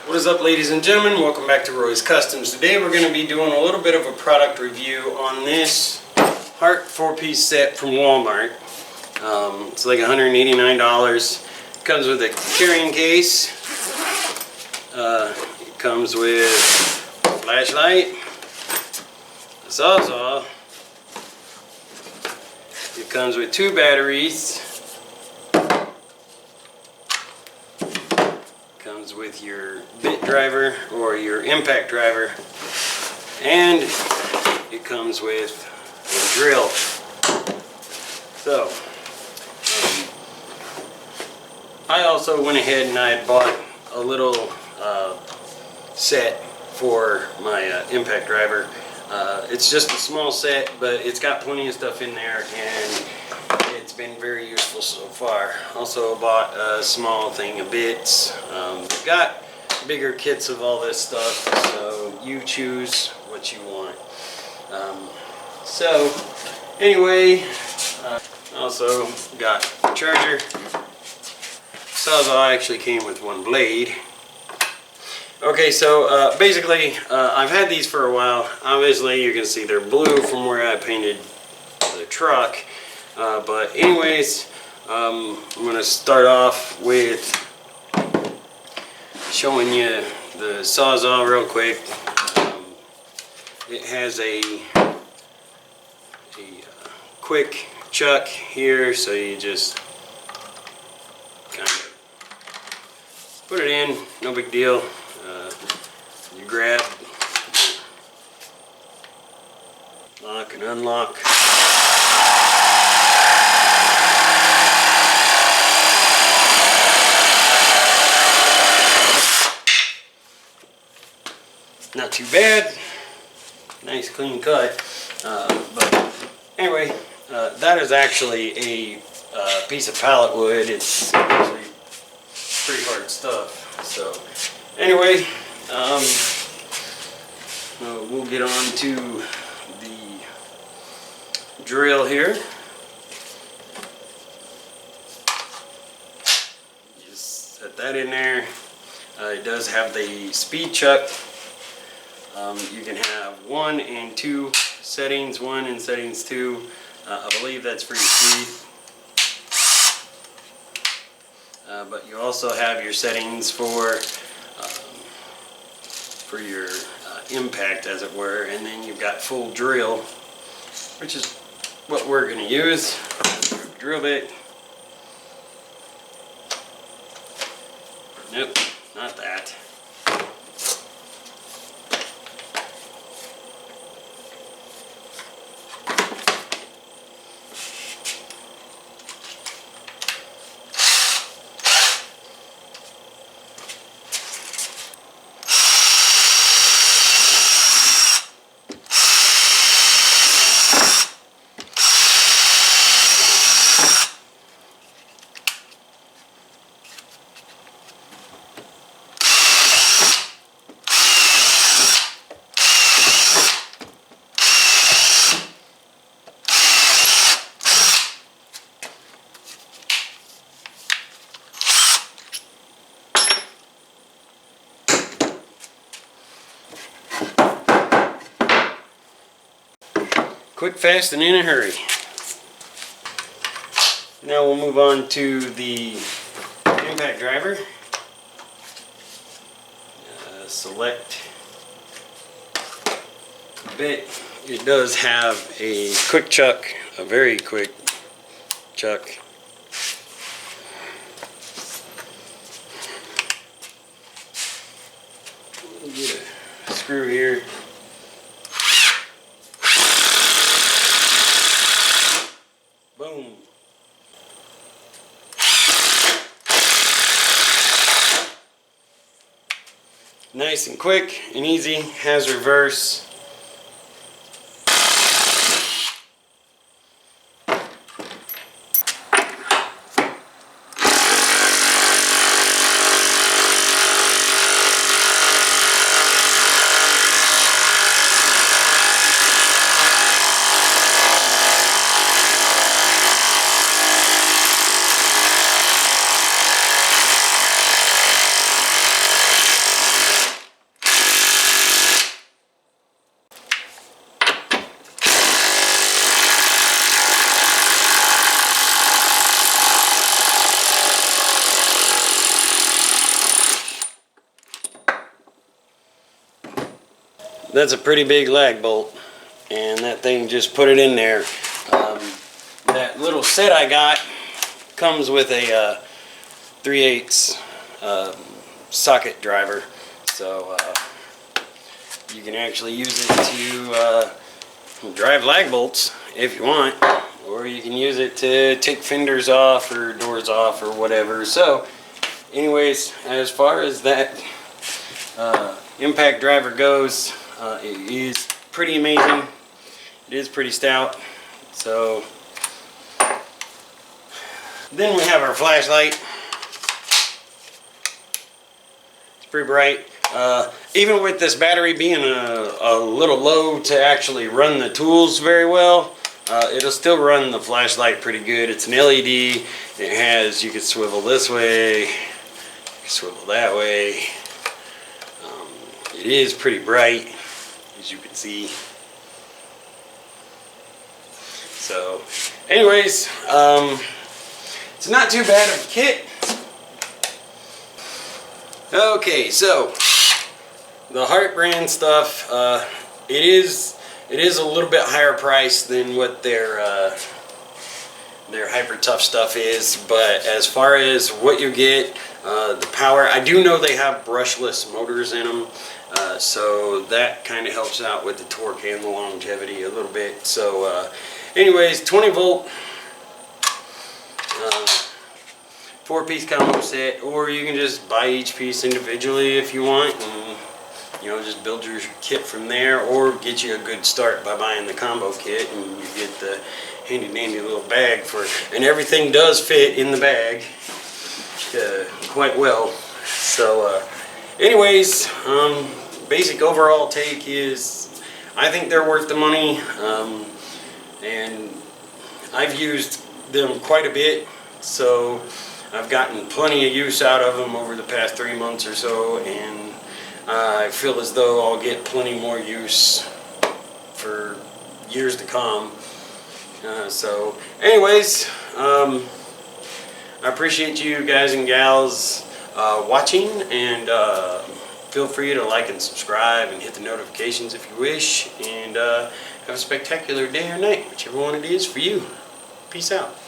What is up, ladies and gentlemen? Welcome back to Roy's Customs. Today we're going to be doing a little bit of a product review on this Hart 4-piece set from Walmart. It's like $189. It comes with a carrying case. It comes with a flashlight, a Sawzall. It comes with 2 batteries. Comes with your bit driver or your impact driver, and it comes with a drill. So I also went ahead and I bought a little set for my impact driver. It's just a small set, but it's got plenty of stuff in there, and it's been very useful so far. Also bought a small thing of bits. We've got bigger kits of all this stuff, so you choose what you want. So anyway, also got the charger. Sawzall actually came with 1 blade. Okay, so basically I've had these for a while. Obviously you can see they're blue from where I painted the truck. But anyways, I'm going to start off with showing you the Sawzall real quick. It has a quick chuck here, so you just kind of put it in, no big deal. You grab, lock and unlock. Not too bad. Nice clean cut. But anyway, that is actually a piece of pallet wood. It's actually pretty hard stuff. So anyway, we'll get on to the drill here. Just set that in there. It does have the speed chuck. You can have 1 and 2 settings, 1 and settings 2. I believe that's for your speed. But you also have your settings for your impact, as it were, and then you've got full drill, which is what we're going to use. Drill bit. Nope, not that. Quick, fast, and in a hurry. Now we'll move on to the impact driver. Select bit. It does have a quick chuck, a very quick chuck. Get a screw here. Boom. Nice and quick and easy. Has reverse. that's a pretty big lag bolt, and that thing just put it in there. That little set I got comes with a 3/8 socket driver, so you can actually use it to drive lag bolts if you want, or you can use it to take fenders off or doors off or whatever. So anyways, as far as that impact driver goes, it is pretty amazing. It is pretty stout. So then we have our flashlight. It's pretty bright. Even with this battery being a little low to actually run the tools very well, it'll still run the flashlight pretty good. It's an LED. It has, you can swivel this way, you can swivel that way. It is pretty bright, as you can see. So anyways, it's not too bad of a kit. Okay, so the Hart brand stuff, it is a little bit higher price than what their Hyper Tough stuff is, but as far as what you get, the power, I do know they have brushless motors in them, so that kind of helps out with the torque and the longevity a little bit. So anyways, 20 volt 4-piece combo set, or you can just buy each piece individually if you want, and you know, just build your kit from there, or get you a good start by buying the combo kit, and you get the handy dandy little bag for, and everything does fit in the bag quite well. So anyways, basic overall take is I think they're worth the money, and I've used them quite a bit, so I've gotten plenty of use out of them over the past 3 months or so, and I feel as though I'll get plenty more use for years to come. So anyways, I appreciate you guys and gals watching, and feel free to like and subscribe and hit the notifications if you wish, and have a spectacular day or night, whichever one it is for you. Peace out.